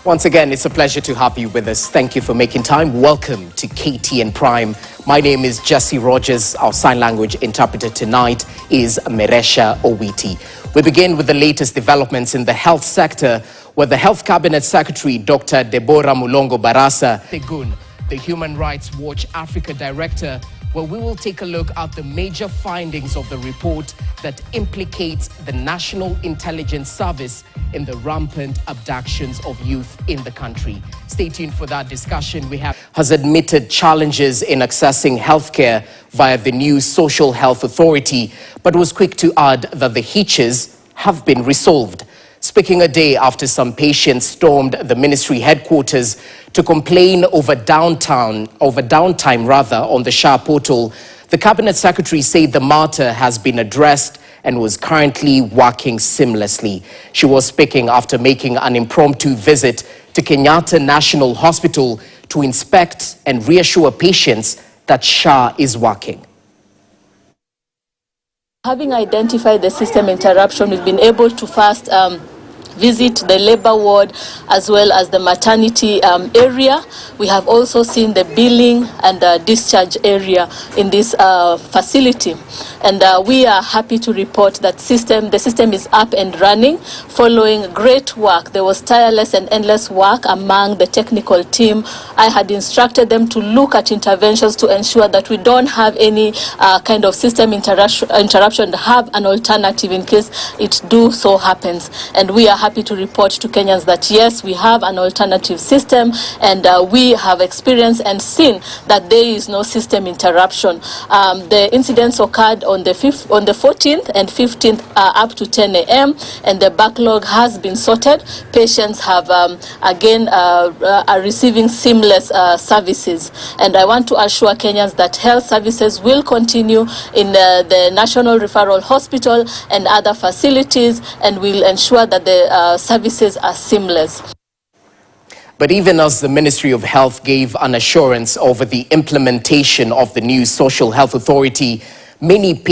Once again, it's a pleasure to have you with us. Thank you for making time. Welcome to KTN Prime. My name is Jesse Rogers. Our sign language interpreter tonight is Meresha Owiti. We begin with the latest developments in the health sector, where the Health Cabinet Secretary, Dr. Deborah Mulongo Barasa, the Human Rights Watch Africa Director, where we will take a look at the major findings of the report that implicates the National Intelligence Service in the rampant abductions of youth in the country. Stay tuned for that discussion. Has admitted challenges in accessing healthcare via the new Social Health Authority, but was quick to add that the hitches have been resolved. Speaking a day after some patients stormed the ministry headquarters to complain over downtime on the SHA portal, the Cabinet Secretary said the matter has been addressed and was currently working seamlessly. She was speaking after making an impromptu visit to Kenyatta National Hospital to inspect and reassure patients that SHA is working. Having identified the system interruption, we've been able to first visit the labor ward as well as the maternity area. We have also seen the billing and discharge area in this facility. And we are happy to report that the system is up and running following great work. There was tireless and endless work among the technical team. I had instructed them to look at interventions to ensure that we don't have any kind of system interruption, have an alternative in case it do so happens. And we are happy to report to Kenyans that yes, we have an alternative system, and we have experienced and seen that there is no system interruption. The incidents occurred on the 14th and 15th up to 10 a.m. and the backlog has been sorted. Patients have again are receiving seamless services, and I want to assure Kenyans that health services will continue in the National Referral Hospital and other facilities, and will ensure that the services are seamless. But even as the Ministry of Health gave an assurance over the implementation of the new Social Health Authority, many